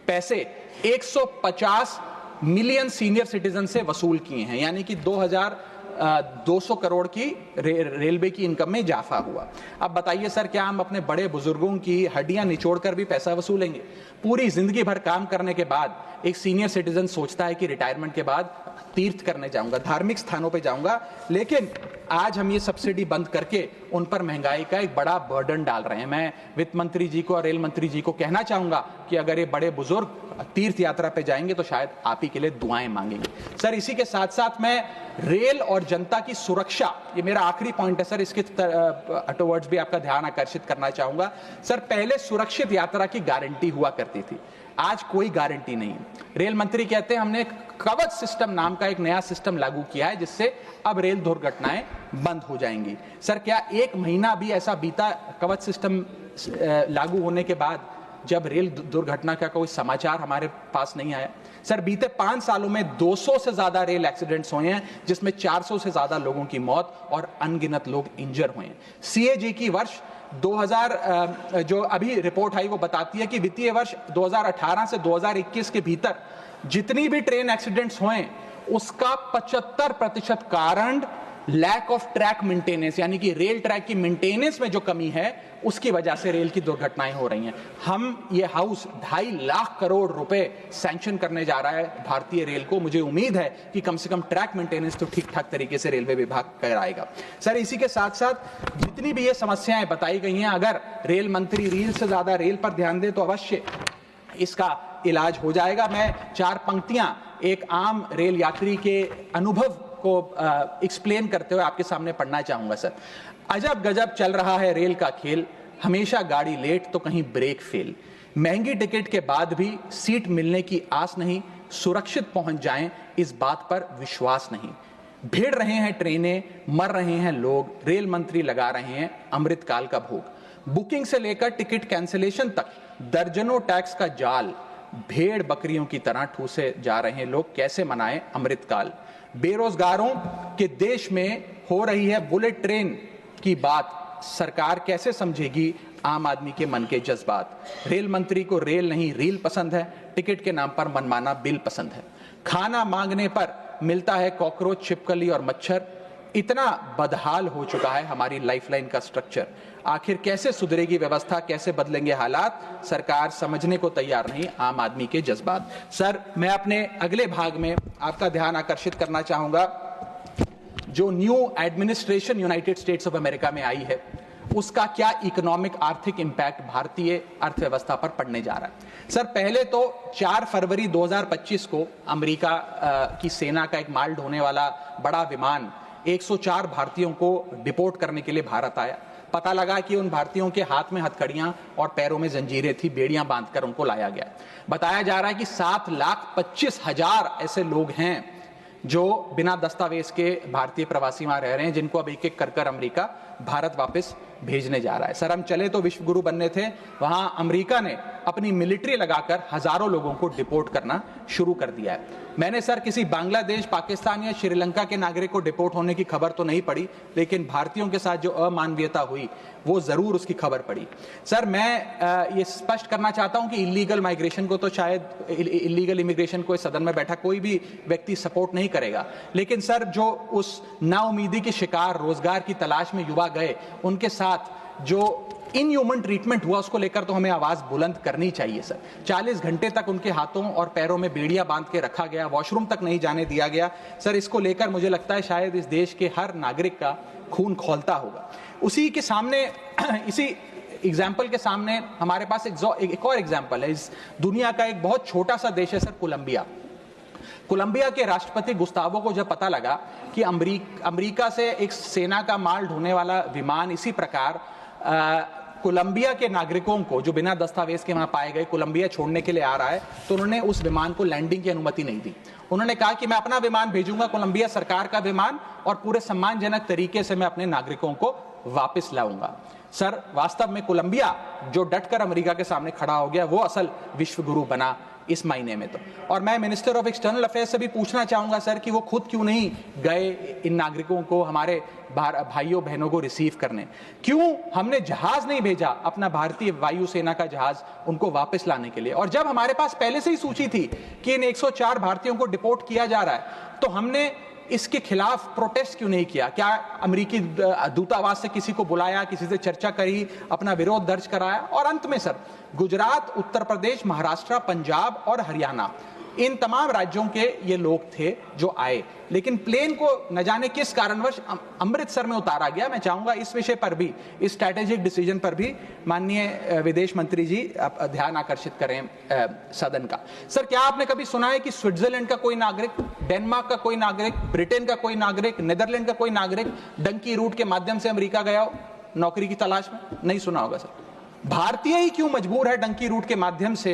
पैसे 150 मिलियन सीनियर सिटीजन से वसूल किए हैं, यानी कि 2200 करोड़ की रेलवे की इनकम में इजाफा हुआ। अब बताइए सर, क्या हम अपने बड़े बुजुर्गों की हड्डियां निचोड़कर भी पैसा वसूलेंगे? पूरी जिंदगी भर काम करने के बाद एक सीनियर सिटीजन सोचता है कि रिटायरमेंट के बाद तीर्थ करने जाऊंगा, धार्मिक स्थानों पे जाऊंगा, लेकिन आज हम ये सब्सिडी बंद करके उन पर महंगाई का एक बड़ा बर्डन डाल रहे हैं। मैं वित्त मंत्री जी को और रेल मंत्री जी को कहना चाहूंगा कि अगर ये बड़े बुजुर्ग तीर्थ यात्रा पे जाएंगे तो शायद आप ही के लिए दुआएं मांगेंगे। सर इसी के साथ साथ मैं रेल और जनता की सुरक्षा, ये मेरा आखिरी पॉइंट है सर, इसके टुवर्ड्स भी आपका ध्यान आकर्षित करना चाहूंगा। सर पहले सुरक्षित यात्रा की गारंटी हुआ करती थी, आज कोई गारंटी नहीं। रेल मंत्री कहते हैं हमने कवच सिस्टम नाम का एक नया सिस्टम लागू किया है जिससे अब रेल दुर्घटनाएं बंद हो जाएंगी। सर क्या 1 महीना भी ऐसा बीता कवच सिस्टम लागू होने के बाद जब रेल दुर्घटना का कोई समाचार हमारे पास नहीं आया? सर बीते 5 सालों में 200 से ज्यादा रेल एक्सीडेंट्स हुए हैं जिसमें 400 से ज्यादा लोगों की मौत और अनगिनत लोग इंजर हुए हैं। CAG की वर्ष 2000 जो अभी रिपोर्ट आई वो बताती है कि वित्तीय वर्ष 2018 से 2021 के भीतर जितनी भी ट्रेन एक्सीडेंट्स हुए उसका 75% कारण लैक ऑफ ट्रैक मेंटेनेंस, यानी कि रेल ट्रैक की मेंटेनेंस में जो कमी है उसकी वजह से रेल की दुर्घटनाएं हो रही हैं। हम ये हाउस 2.5 लाख करोड़ रुपए सैंक्शन करने जा रहा है भारतीय रेल को। मुझे उम्मीद है कि कम से कम ट्रैक मेंटेनेंस तो ठीक ठाक तरीके से रेलवे विभाग कराएगा। सर, इसी के साथ साथ जितनी भी ये समस्याएं बताई गई हैं, अगर रेल मंत्री रील से ज्यादा रेल पर ध्यान दे तो अवश्य इसका इलाज हो जाएगा। मैं 4 पंक्तियां एक आम रेल यात्री के अनुभव को एक्सप्लेन करते हुए आपके सामने पढ़ना चाहूंगा। सर, अजब गजब चल रहा है रेल का खेल, हमेशा गाड़ी लेट तो कहीं ब्रेक फेल, महंगी टिकट के बाद भी सीट मिलने की आस नहीं, सुरक्षित पहुंच जाएं इस बात पर विश्वास नहीं, भिड़ रहे हैं ट्रेनें, मर रहे हैं लोग, रेल मंत्री लगा रहे हैं अमृतकाल का भोग, बुकिंग से लेकर टिकट कैंसिलेशन तक दर्जनों टैक्स का जाल, भेड़ बकरियों की तरह ठूसे जा रहे हैं लोग, कैसे मनाएं अमृतकाल, बेरोजगारों के देश में हो रही है बुलेट ट्रेन की बात, सरकार कैसे समझेगी आम आदमी के मन के जज्बात, रेल मंत्री को रेल नहीं रील पसंद है, टिकट के नाम पर मनमाना बिल पसंद है, खाना मांगने पर मिलता है कॉकरोच, छिपकली और मच्छर, इतना बदहाल हो चुका है हमारी लाइफलाइन का स्ट्रक्चर, आखिर कैसे सुधरेगी व्यवस्था, कैसे बदलेंगे हालात, सरकार समझने को तैयार नहीं आम आदमी के जज्बात। सर, मैं अपने अगले भाग में आपका ध्यान आकर्षित करना चाहूंगा, जो new administration United states of America में आई है उसका क्या इकोनॉमिक आर्थिक इंपैक्ट भारतीय अर्थव्यवस्था पर पड़ने जा रहा है। सर, पहले तो 4 फरवरी 2025 को अमेरिका की सेना का एक माल ढोने वाला बड़ा विमान 104 भारतीयों को डिपोर्ट करने के लिए भारत आया। पता लगा कि उन भारतीयों के हाथ में हथकड़ियां और पैरों में जंजीरें थी, बेड़ियां बांधकर उनको लाया गया। बताया जा रहा है कि 7,25,000 ऐसे लोग हैं जो बिना दस्तावेज के भारतीय प्रवासी वहां रह रहे हैं, जिनको अब एक एक कर अमेरिका भारत वापस भेजने जा रहा है। सर, हम चले तो विश्व गुरु बनने थे, वहां अमेरिका ने अपनी मिलिट्री लगाकर हजारों लोगों को डिपोर्ट करना शुरू कर दिया है। मैंने सर किसी बांग्लादेश, पाकिस्तान या श्रीलंका के नागरिक को डिपोर्ट होने की खबर तो नहीं पड़ी, लेकिन भारतीयों के साथ जो अमानवीयता हुई वो जरूर उसकी खबर पड़ी। सर, मैं ये स्पष्ट करना चाहता हूं कि इलीगल माइग्रेशन को तो शायद इलीगल इमिग्रेशन को इस सदन में बैठा कोई भी व्यक्ति सपोर्ट नहीं करेगा, लेकिन सर जो उस नाउमीदी के शिकार रोजगार की तलाश में युवा गए, उनके साथ जो इनह्यूमन ट्रीटमेंट हुआ उसको लेकर तो हमें आवाज बुलंद करनी चाहिए। सर, 40 घंटे तक उनके हाथों और पैरों में बेड़ियां बांध के रखा गया, वॉशरूम तक नहीं जाने दिया गया। सर, इसको लेकर मुझे लगता है शायद इस देश के हर नागरिक का खून खौलता होगा। उसी के सामने इसी एग्जाम्पल के सामने हमारे पास एक और एग्जाम्पल है। इस दुनिया का एक बहुत छोटा सा देश है सर, कोलंबिया। कोलंबिया के राष्ट्रपति गुस्तावो को जब पता लगा कि अमेरिका से एक सेना का माल ढोने वाला विमान इसी प्रकार कोलंबिया के नागरिकों को जो बिना दस्तावेज के वहां पाए गए कोलंबिया छोड़ने के लिए आ रहा है, तो उन्होंने उस विमान को लैंडिंग की अनुमति नहीं दी। उन्होंने कहा कि मैं अपना विमान भेजूंगा, कोलंबिया सरकार का विमान, और पूरे सम्मानजनक तरीके से मैं अपने नागरिकों को वापस लाऊंगा। सर, वास्तव में कोलंबिया जो डटकर अमेरिका के सामने खड़ा हो गया, वो असल विश्व गुरु बना इस महीने में तो। और मैं मिनिस्टर ऑफ एक्सटर्नल अफेयर्स से भी पूछना चाहूंगा सर कि वो खुद क्यों नहीं गए इन नागरिकों को, हमारे भाइयों बहनों को रिसीव करने, क्यों हमने जहाज नहीं भेजा अपना भारतीय वायुसेना का जहाज उनको वापस लाने के लिए। और जब हमारे पास पहले से ही सूची थी कि इन 104 भारतीयों को डिपोर्ट किया जा रहा है, तो हमने इसके खिलाफ प्रोटेस्ट क्यों नहीं किया? क्या अमेरिकी दूतावास से किसी को बुलाया, किसी से चर्चा करी, अपना विरोध दर्ज कराया? और अंत में सर, गुजरात, उत्तर प्रदेश, महाराष्ट्र, पंजाब और हरियाणा, इन तमाम राज्यों के ये लोग थे जो आए, लेकिन प्लेन को न जाने किस कारणवश अमृतसर में उतारा गया। मैं चाहूंगा इस विषय पर भी, इस स्ट्रैटेजिक डिसीजन पर भी माननीय विदेश मंत्री जी ध्यान आकर्षित करें सदन का। सर, क्या आपने कभी सुना है कि स्विट्जरलैंड का कोई नागरिक, डेनमार्क का कोई नागरिक, ब्रिटेन का कोई नागरिक, नीदरलैंड का कोई नागरिक डंकी रूट के माध्यम से अमेरिका गया हो नौकरी की तलाश में? नहीं सुना होगा सर। भारतीय ही क्यों मजबूर है डंकी रूट के माध्यम से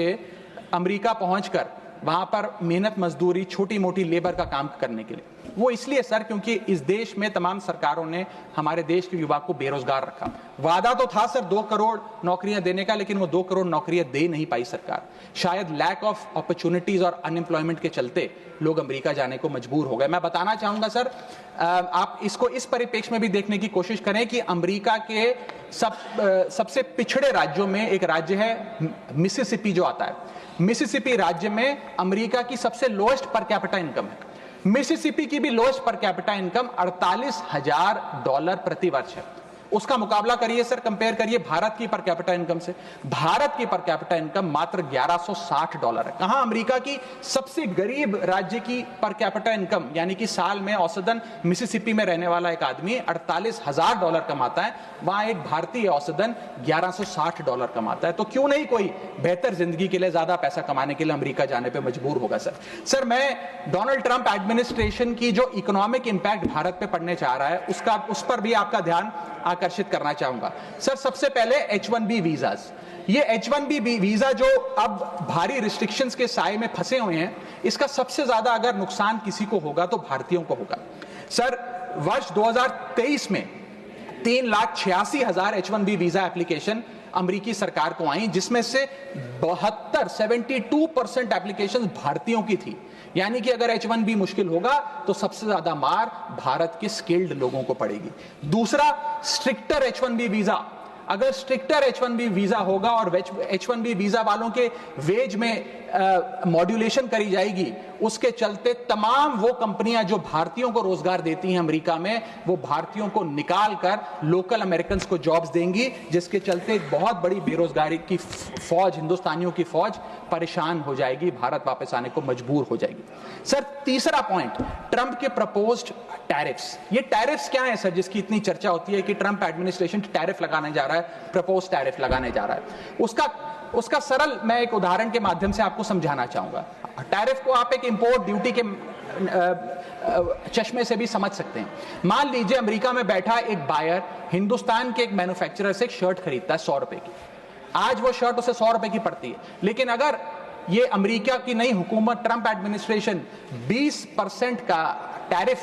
अमेरिका पहुंचकर वहां पर मेहनत मजदूरी, छोटी मोटी लेबर का काम करने के लिए? वो इसलिए सर क्योंकि इस देश में तमाम सरकारों ने हमारे देश के युवा को बेरोजगार रखा। वादा तो था सर 2 करोड़ नौकरियां देने का, लेकिन वो 2 करोड़ नौकरियां दे नहीं पाई सरकार। शायद लैक ऑफ अपॉर्चुनिटीज और अनएम्प्लॉयमेंट के चलते लोग अमेरिका जाने को मजबूर हो गए। मैं बताना चाहूंगा सर, आप इसको इस परिप्रेक्ष्य में भी देखने की कोशिश करें कि अमेरिका के सबसे पिछड़े राज्यों में एक राज्य है मिसिसिपी जो आता है। मिसिसिपी राज्य में अमेरिका की सबसे लोएस्ट पर कैपिटा इनकम है। मिसिसिपी की भी लोएस्ट पर कैपिटा इनकम $48,000 प्रति वर्ष है। उसका मुकाबला करिए सर, कंपेयर करिए भारत की पर कैपिटा इनकम से। भारत की पर कैपिटा इनकम मात्र $1160 है। कहां अमेरिका की सबसे गरीब राज्य की पर कैपिटा इनकम, यानी कि साल में औसतन मिसिसिपी में रहने वाला एक आदमी $48,000 कमाता है, वहां एक भारतीय औसतन $1160 कमाता है। तो क्यों नहीं कोई बेहतर जिंदगी के लिए, ज्यादा पैसा कमाने के लिए अमेरिका जाने पर मजबूर होगा सर। मैं डोनाल्ड ट्रंप एडमिनिस्ट्रेशन की जो इकोनॉमिक इंपैक्ट भारत पे पड़ने जा रहा है उस पर भी आपका ध्यान आकर्षित करना चाहूंगा सर। सबसे पहले H1B वीजाज, ये H1B वीजा जो अब भारी रिस्ट्रिक्शंस के साए में फंसे हुए हैं, इसका सबसे ज्यादा अगर नुकसान किसी को होगा तो भारतीयों को होगा सर। वर्ष 2023 में 3,86,000 H1B वीजा एप्लीकेशन अमेरिकी सरकार को आई, जिसमें से 72% एप्लीकेशन भारतीयों की थी। यानी कि अगर H1B मुश्किल होगा तो सबसे ज्यादा मार भारत के स्किल्ड लोगों को पड़ेगी। दूसरा, स्ट्रिक्टर H1B वीजा, अगर स्ट्रिक्टर H1B वीजा होगा और H1B वीजा वालों के वेज में मॉड्यूलेशन करी जाएगी, उसके चलते तमाम वो कंपनियां जो भारतीयों को रोजगार देती हैं अमेरिका में, वो भारतीयों को निकाल कर लोकल अमेरिकन्स को जॉब्स देंगी, जिसके चलते एक बहुत बड़ी बेरोजगारी की फौज, हिंदुस्तानियों की फौज परेशान हो जाएगी, भारत वापस आने को मजबूर हो जाएगी। सर तीसरा पॉइंट, ट्रंप के प्रपोज्ड टैरिफ्स। ये टैरिफ्स क्या है सर, जिसकी इतनी चर्चा होती है कि ट्रंप एडमिनिस्ट्रेशन टैरिफ लगाने जा रहा है, प्रपोज टैरिफ लगाने जा रहा है। उसका सरल मैं एक उदाहरण के माध्यम से आपको समझाना चाहूंगा। टैरिफ को आप एक इंपोर्ट ड्यूटी के चश्मे से भी समझ सकते हैं। मान लीजिए अमेरिका में बैठा एक बायर हिंदुस्तान के एक मैन्युफैक्चरर से एक शर्ट खरीदता है 100 रुपए की। आज वो शर्ट उसे 100 रुपए की पड़ती है, लेकिन अगर ये अमेरिका की नई हुकूमत ट्रंप एडमिनिस्ट्रेशन 20% का टैरिफ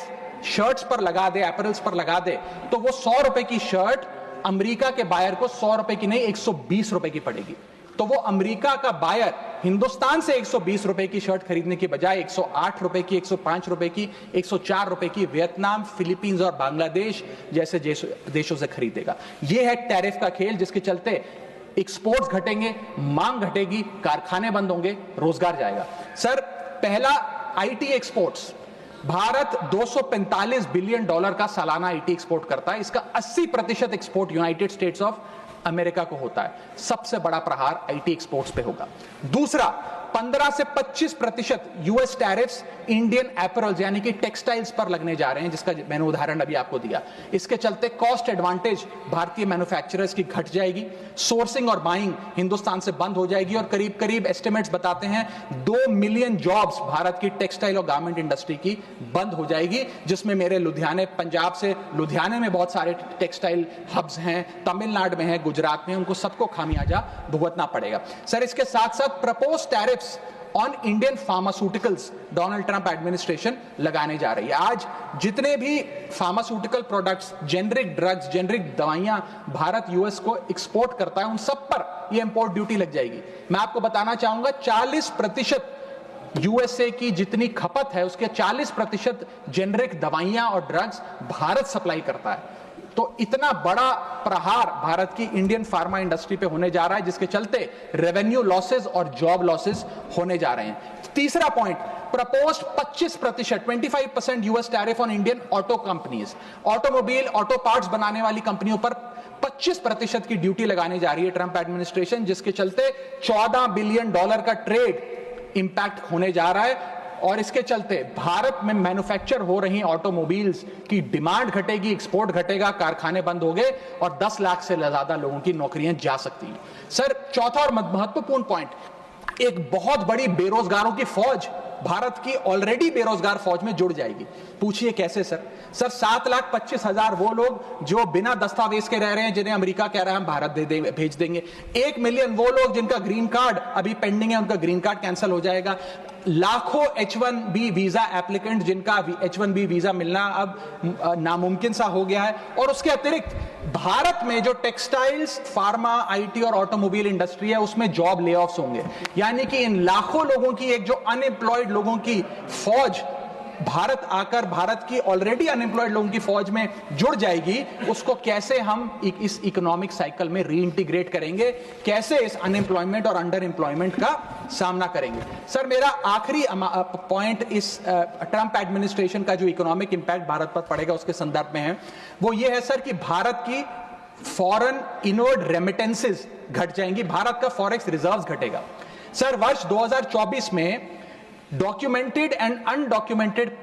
शर्ट्स पर लगा दे, एपरल्स पर लगा दे, तो वो 100 रुपए की शर्ट अमेरिका के बायर को 100 रुपए की नहीं 120 रुपए की पड़ेगी। तो वो अमेरिका का बायर हिंदुस्तान से 120 रुपए की शर्ट खरीदने की बजाय 108 रुपए की, 105 रुपए की, 104 रुपए की वियतनाम, फिलीपींस और बांग्लादेश जैसे देशों से खरीदेगा। ये है टैरिफ का खेल, जिसके चलते एक्सपोर्ट्स घटेंगे, मांग घटेगी, कारखाने बंद होंगे, रोजगार जाएगा। सर पहला, आईटी एक्सपोर्ट्स। भारत $245 बिलियन का सालाना आईटी एक्सपोर्ट करता है। इसका 80% export United states of America को होता है। सबसे बड़ा प्रहार आईटी एक्सपोर्ट्स पे होगा। दूसरा, 15 से 25% यूएस टैरिफ्स इंडियन एपरल्स यानी कि टेक्सटाइल्स पर लगने जा रहे हैं, जिसका मैंने उदाहरण अभी आपको दिया। इसके चलते कॉस्ट एडवांटेज भारतीय मैन्युफैक्चरर्स की घट जाएगी, सोर्सिंग और बाइंग हिंदुस्तान से बंद हो जाएगी, और करीब करीब एस्टिमेट्स बताते हैं 2 मिलियन जॉब्स भारत की टेक्सटाइल और गारमेंट इंडस्ट्री की बंद हो जाएगी, जिसमें मेरे लुधियाने, पंजाब से लुधियाने में बहुत सारे टेक्सटाइल हब्स हैं, तमिलनाडु में है, गुजरात में, उनको सबको खामियाजा भुगतना पड़ेगा। सर इसके साथ साथ propose tariffs on Indian pharmaceuticals Donald Trump administration लगाने जा रही है। आज जितने भी pharmaceutical products, generic drugs, generic दवाइयां भारत यूएस को एक्सपोर्ट करता है, उन सब पर यह इंपोर्ट ड्यूटी लग जाएगी। मैं आपको बताना चाहूंगा 40% यूएसए की जितनी खपत है उसके 40% जेनरिक दवाइयां और ड्रग्स भारत सप्लाई करता है। तो इतना बड़ा प्रहार भारत की इंडियन फार्मा इंडस्ट्री पे होने जा रहा है, जिसके चलते रेवेन्यू लॉसेस और जॉब लॉसेस होने जा रहे हैं। तीसरा point, proposed 25% US tariff on Indian auto companies. Automobile, auto parts बनाने वाली कंपनियों पर 25% की ड्यूटी लगाने जा रही है ट्रंप एडमिनिस्ट्रेशन, जिसके चलते $14 बिलियन का ट्रेड इंपैक्ट होने जा रहा है। और इसके चलते भारत में मैन्युफैक्चर हो रही ऑटोमोबाइल्स की डिमांड घटेगी, एक्सपोर्ट घटेगा, कारखाने बंद हो गए और 10 लाख से ज्यादा लोगों की नौकरियां जा सकती हैं। सर चौथा और महत्वपूर्ण पॉइंट, एक बहुत बड़ी बेरोजगारों की फौज भारत की ऑलरेडी बेरोजगार फौज में जुड़ जाएगी। पूछिए कैसे सर? 7,25,000 वो लोग जो बिना दस्तावेज के रह रहे हैं, जिन्हें अमेरिका कह रहा है हम भारत भेज देंगे। 1 मिलियन वो लोग जिनका ग्रीन कार्ड अभी पेंडिंग है, उनका ग्रीन कार्ड कैंसिल हो जाएगा। लाखों H1B वीजा एप्लीकेंट जिनका H1B वीजा मिलना अब नामुमकिन सा हो गया है। और उसके अतिरिक्त भारत में जो टेक्सटाइल्स, फार्मा, आईटी और ऑटोमोबाइल इंडस्ट्री है, उसमें जॉब लेऑफ्स होंगे। यानी कि इन लाखों लोगों की, एक जो अनएम्प्लॉयड लोगों की फौज भारत आकर भारत की ऑलरेडी अनएम्प्लॉयड लोगों की फौज में जुड़ जाएगी, उसको कैसे हम इस इकोनॉमिक साइकिल में रीइंटीग्रेट करेंगे, कैसे इस अनएम्प्लॉयमेंट और अंडर एम्प्लॉयमेंट का सामना करेंगे। सर, मेरा आखिरी पॉइंट इस ट्रंप एडमिनिस्ट्रेशन का जो इकोनॉमिक इंपैक्ट भारत पर पड़ेगा उसके संदर्भ में है, वो ये है सर कि भारत की फॉरेन इनवर्ड रेमिटेंसेस घट जाएंगी, भारत का फॉरेक्स रिजर्व्स घटेगा। सर, वर्ष 2024 में डॉक्यूमेंटेड एंड अनडॉक्यूमेंटेड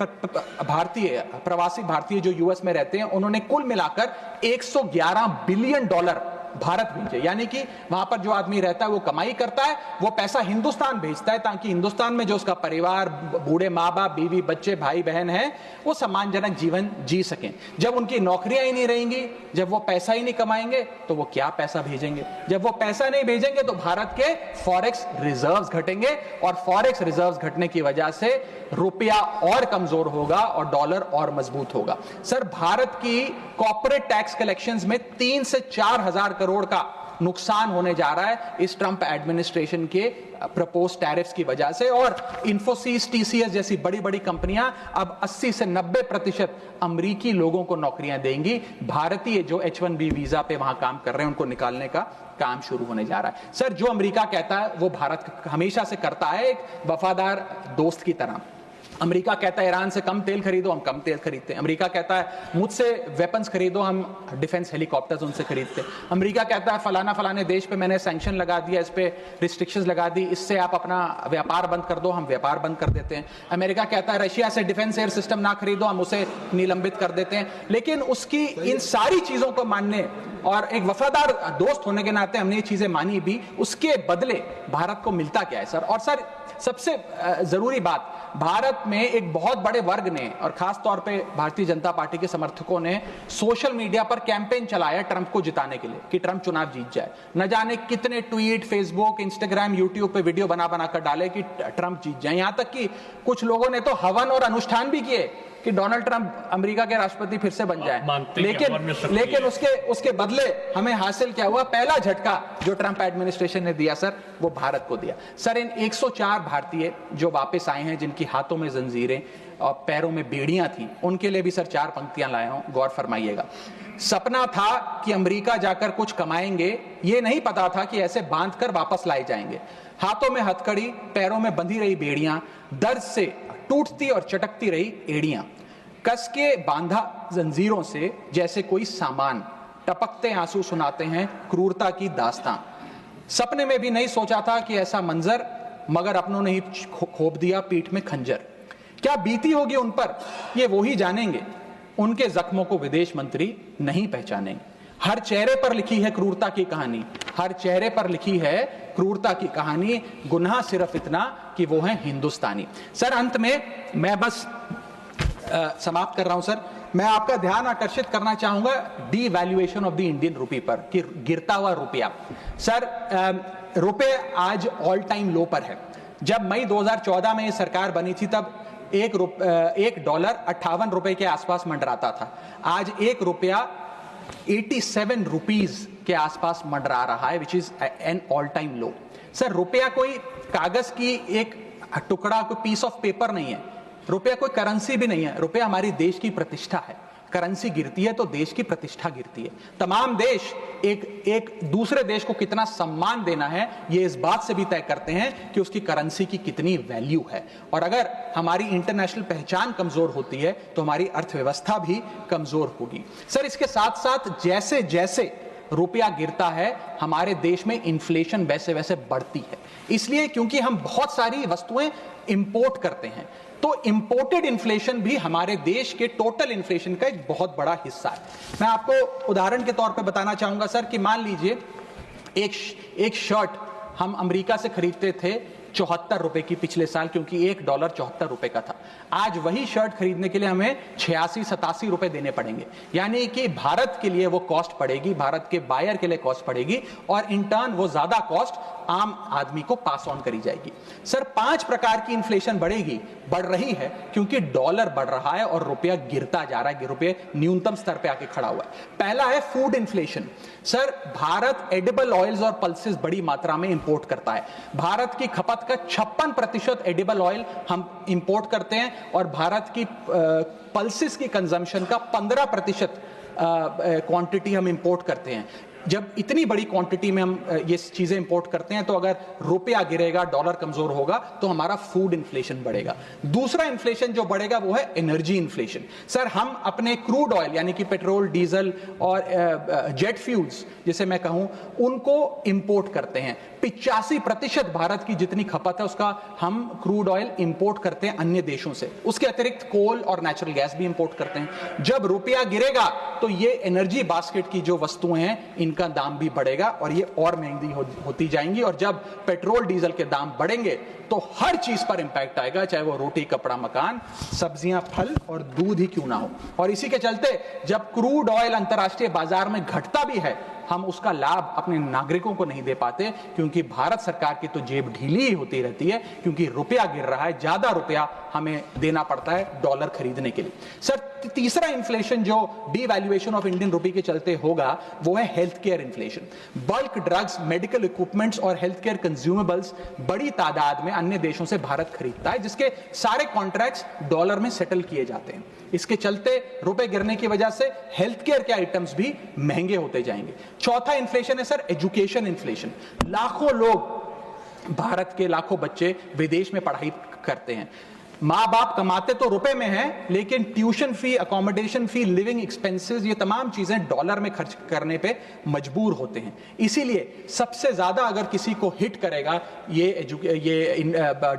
भारतीय प्रवासी भारतीय जो यूएस में रहते हैं, उन्होंने कुल मिलाकर 111 बिलियन डॉलर भारत भेजे। यानी कि वहां पर जो आदमी रहता है वो कमाई करता है, वो पैसा हिंदुस्तान भेजता है ताकि हिंदुस्तान में जो उसका परिवार, बूढ़े माँ बाप, बीवी बच्चे, भाई बहन है, वो सम्मानजनक जीवन जी सकें। जब उनकी नौकरियां ही नहीं रहेंगी, जब वो पैसा ही नहीं कमाएंगे, तो वो क्या पैसा भेजेंगे? जब वो पैसा नहीं भेजेंगे तो भारत के फॉरेक्स रिजर्व्स घटेंगे, और फॉरेक्स रिजर्व्स घटने की वजह से रुपया और कमजोर होगा और डॉलर और मजबूत होगा। सर, भारत की कॉर्पोरेट टैक्स कलेक्शंस में 3 से 4 हजार करोड़ का नुकसान होने जा रहा है इस ट्रंप एडमिनिस्ट्रेशन के प्रपोज टैरिफ्स की वजह से। और इन्फोसिस, टीसीएस जैसी बड़ी बड़ी कंपनियां अब 80 से 90% अमेरिकी लोगों को नौकरियां देंगी। भारतीय जो H1B वीजा पे वहां काम कर रहे हैं उनको निकालने का काम शुरू होने जा रहा है। सर, जो अमेरिका कहता है वो भारत हमेशा से करता है, एक वफादार दोस्त की तरह। अमेरिका कहता है ईरान से कम तेल खरीदो, हम कम तेल खरीदते हैं। अमेरिका कहता है मुझसे वेपन्स खरीदो, हम डिफेंस हेलीकॉप्टर्स उनसे खरीदते हैं। अमेरिका कहता है फलाना फलाने देश पे मैंने सैंक्शन लगा दिया, इस पे रिस्ट्रिक्शंस लगा दी, इससे आप अपना व्यापार बंद कर दो, हम व्यापार बंद कर देते हैं। अमेरिका कहता है रशिया से डिफेंस एयर सिस्टम ना खरीदो, हम उसे निलंबित कर देते हैं। लेकिन उसकी इन सारी चीजों को मानने और एक वफादार दोस्त होने के नाते हमने ये चीजें मानी भी, उसके बदले भारत को मिलता क्या है सर? और सर, सबसे जरूरी बात, भारत में एक बहुत बड़े वर्ग ने और खास तौर पे भारतीय जनता पार्टी के समर्थकों ने सोशल मीडिया पर कैंपेन चलाया ट्रंप को जिताने के लिए कि ट्रंप चुनाव जीत जाए। न जाने कितने ट्वीट, फेसबुक, इंस्टाग्राम, यूट्यूब पे वीडियो बना बना कर डाले कि ट्रंप जीत जाए। यहां तक कि कुछ लोगों ने तो हवन और अनुष्ठान भी किए कि डोनाल्ड ट्रंप अमेरिका के राष्ट्रपति फिर से बन जाए। लेकिन उसके बदले हमें हासिल क्या हुआ? पहला झटका जो ट्रंप एडमिनिस्ट्रेशन ने दिया सर, वो भारत को दिया। सर, इन 104 भारतीय जो वापस आए हैं, जिनकी हाथों में जंजीरें और पैरों में बेड़ियां थी, उनके लिए भी सर 4 पंक्तियां लाया हूं, गौर फरमाइएगा। सपना था कि अमेरिका जाकर कुछ कमाएंगे, ये नहीं पता था कि ऐसे बांध कर वापस लाए जाएंगे। हाथों में हथकड़ी, पैरों में बंधी रही बेड़ियां, दर्द से टूटती और चटकती रही एड़ियां, कस के बांधा जंजीरों से जैसे कोई सामान, टपकते आंसू सुनाते हैं क्रूरता की दास्तां। सपने में भी नहीं सोचा था कि ऐसा मंजर, मगर अपनों ने ही खोप दिया पीठ में खंजर। क्या बीती होगी उन पर, ये वो ही जानेंगे, उनके जख्मों को विदेश मंत्री नहीं पहचानेंगे। हर चेहरे पर लिखी है क्रूरता की कहानी, हर चेहरे पर लिखी है क्रूरता की कहानी, गुनाह सिर्फ इतना कि वो है हिंदुस्तानी। सर, अंत में मैं बस समाप्त कर रहा हूं सर। मैं आपका ध्यान आकर्षित करना चाहूंगा डीवैल्यूएशन ऑफ द इंडियन रुपी पर, कि गिरता हुआ रुपया। सर, रुपये आज ऑल टाइम लो पर है। जब मई 2014 में ये सरकार बनी थी तब $1 58 के आसपास मंडराता था। आज ₹1 87 रुपीज के आसपास मंडरा रहा है, which is an all time low. Sir, रुपया कोई कागज की एक टुकड़ा, कोई पीस ऑफ पेपर नहीं है, रुपया कोई करेंसी भी नहीं है। रुपया हमारी देश की प्रतिष्ठा है। करेंसी गिरती है तो देश की प्रतिष्ठा गिरती है। तमाम देश एक दूसरे देश को कितना सम्मान देना है, ये इस बात से भी तय करते हैं कि उसकी करेंसी की कितनी वैल्यू है। और अगर हमारी इंटरनेशनल पहचान कमजोर होती है तो हमारी अर्थव्यवस्था भी कमजोर होगी। सर, इसके साथ साथ जैसे जैसे रुपया गिरता है, हमारे देश में इन्फ्लेशन वैसे वैसे बढ़ती है। इसलिए क्योंकि हम बहुत सारी वस्तुएं इंपोर्ट करते हैं, तो इंपोर्टेड इन्फ्लेशन भी हमारे देश के टोटल इन्फ्लेशन का एक बहुत बड़ा हिस्सा है। मैं आपको उदाहरण के तौर पे बताना चाहूंगा सर कि मान लीजिए एक शर्ट हम अमेरिका से खरीदते थे 74 रुपए की पिछले साल, क्योंकि $1 74 रुपए का था। आज वही शर्ट खरीदने के लिए हमें 86-87 रुपए देने पड़ेंगे। यानी कि भारत के लिए वो कॉस्ट पड़ेगी, भारत के बायर के लिए कॉस्ट पड़ेगी, और इन टर्न वो ज्यादा कॉस्ट आम आदमी को पास ऑन करी जाएगी। सर 5 प्रकार की इन्फ्लेशन बढ़ रही है क्योंकि डॉलर बढ़ रहा है और रुपया गिरता जा रहा है, रुपये न्यूनतम स्तर पे आके खड़ा हुआ है। पहला है food inflation. Sir Bharat edible oils और पल्सेस बड़ी मात्रा में इंपोर्ट करता है। भारत की खपत का 56% एडिबल ऑयल हम इंपोर्ट करते हैं और भारत की पल्सेस की कंजम्पशन का 15% क्वांटिटी हम इंपोर्ट करते हैं। जब इतनी बड़ी क्वांटिटी में हम ये चीजें इंपोर्ट करते हैं तो अगर रुपया गिरेगा, डॉलर कमजोर होगा तो हमारा फूड इन्फ्लेशन बढ़ेगा। दूसरा इन्फ्लेशन जो बढ़ेगा वो है एनर्जी इन्फ्लेशन। सर हम अपने क्रूड ऑयल यानी कि पेट्रोल, डीजल और जेट फ्यूल्स जिसे मैं कहूं उनको इंपोर्ट करते हैं। 85% भारत की जितनी खपत है उसका हम क्रूड ऑयल इंपोर्ट करते हैं अन्य देशों से। उसके अतिरिक्त कोल और नेचुरल गैस भी इंपोर्ट करते हैं। जब रुपया गिरेगा तो ये एनर्जी बास्केट की जो वस्तुएं हैं इनका दाम भी बढ़ेगा और ये और महंगी होती जाएंगी। और जब पेट्रोल डीजल के दाम बढ़ेंगे तो हर चीज पर इंपैक्ट आएगा, चाहे वो रोटी, कपड़ा, मकान, सब्जियां, फल और दूध ही क्यों ना हो। और इसी के चलते जब क्रूड ऑयल अंतर्राष्ट्रीय बाजार में घटता भी है हम उसका लाभ अपने नागरिकों को नहीं दे पाते क्योंकि भारत सरकार की तो जेब ढीली ही होती रहती है क्योंकि रुपया गिर रहा है, ज्यादा रुपया हमें देना पड़ता है डॉलर खरीदने के लिए। सर तीसरा इन्फ्लेशन जो डीवैल्यूएशन ऑफ इंडियन रुपी के चलते होगा वो है health care inflation. Bulk drugs, medical equipments और हेल्थ केयर कंज्यूमेबल्स बड़ी तादाद में अन्य देशों से भारत खरीदता है जिसके सारे कॉन्ट्रैक्ट्स डॉलर में सेटल किए जाते हैं। इसके चलते रुपए गिरने की वजह से हेल्थ केयर के आइटम्स भी महंगे होते जाएंगे। चौथा इन्फ्लेशन है सर एजुकेशन इन्फ्लेशन। लाखों लोग, भारत के लाखों बच्चे विदेश में पढ़ाई करते हैं। माँ बाप कमाते तो रुपए में हैं लेकिन ट्यूशन फी, अकोमोडेशन फी, लिविंग एक्सपेंसेस, ये तमाम चीजें डॉलर में खर्च करने पे मजबूर होते हैं। इसीलिए सबसे ज्यादा अगर किसी को हिट करेगा ये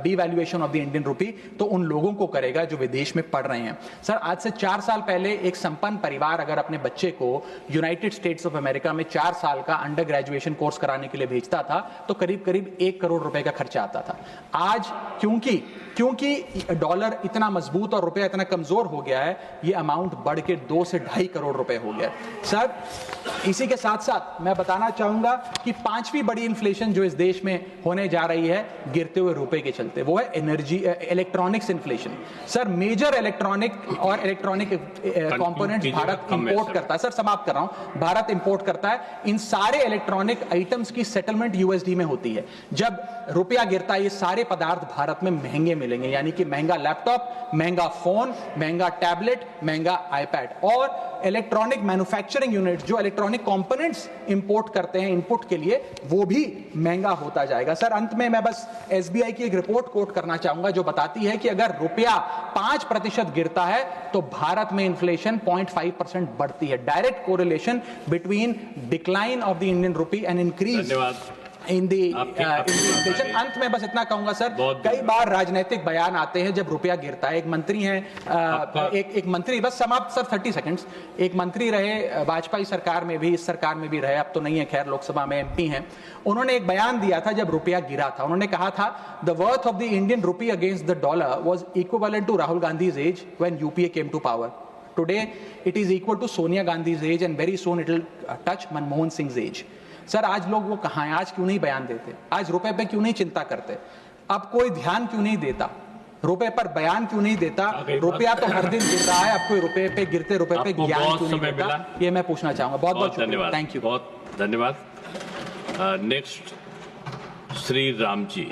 डीवैल्यूएशन ऑफ द इंडियन रुपी तो उन लोगों को करेगा जो विदेश में पढ़ रहे हैं। सर आज से 4 साल पहले एक संपन्न परिवार अगर अपने बच्चे को यूनाइटेड स्टेट्स ऑफ अमेरिका में 4 साल का अंडर ग्रेजुएशन कोर्स कराने के लिए भेजता था तो करीब करीब 1 करोड़ रुपए का खर्चा आता था। आज क्योंकि डॉलर इतना मजबूत और रुपया इतना कमजोर हो गया है ये अमाउंट बढ़ के 2 से 2.5 करोड़ रुपए हो गया है। सर इसी के साथ साथ मैं बताना चाहूंगा कि 5वीं बड़ी इन्फ्लेशन जो इस देश में होने जा रही है गिरते हुए रुपए के चलते वो है electronics inflation. Sir major electronic components Bharat import करता है। सर समाप्त कर रहा हूं, भारत इंपोर्ट करता है। इन सारे इलेक्ट्रॉनिक आइटम्स की सेटलमेंट यूएसडी में होती है। जब रुपया गिरता है ये सारे पदार्थ भारत में महंगे मिलेंगे, यानी कि महंगा लैपटॉप, महंगा फोन, महंगा टैबलेट, महंगा आईपैड। और इलेक्ट्रॉनिक मैन्युफैक्चरिंग यूनिट जो इलेक्ट्रॉनिक कंपोनेंट्स इंपोर्ट करते हैं इनपुट के लिए वो भी महंगा होता जाएगा। सर अंत में मैं बस एसबीआई की एक रिपोर्ट कोट करना चाहूंगा जो बताती है कि अगर रुपया 5% गिरता है तो भारत में इन्फ्लेशन 0.5% बढ़ती है। Direct correlation between decline of the Indian rupee and increase in the inflation. अंत में बस इतना कहूंगा सर, कई बार राजनीतिक बयान आते हैं जब रुपया गिरता है। एक मंत्री हैं, एक मंत्री, बस समाप्त सर 30 सेकंड्स, एक मंत्री रहे वाजपेयी सरकार में भी, इस सरकार में भी रहे, अब तो नहीं है खैर, लोकसभा में एमपी हैं। उन्होंने एक बयान दिया था जब रुपया गिरा था। उन्होंने कहा था the worth of the Indian rupee against the dollar was equivalent to Rahul Gandhi's age when UPA came to power. Today it is equal to Sonia Gandhi's age and very soon it will touch Manmohan Singh age. Sir आज लोग वो कहां हैं? आज क्यों नहीं बयान देते? आज रुपए पे क्यों नहीं चिंता करते? अब कोई ध्यान क्यों नहीं देता? रुपए पर बयान क्यों नहीं देता? रुपया तो हर दिन गिर रहा है, अब कोई रुपए पे, गिरते रुपए पे ज्ञान क्यों नहीं देता? ये मैं पूछना चाहूंगा। बहुत बहुत धन्यवाद। Thank you. बहुत धन्यवाद। नेक्स्ट श्री राम जी।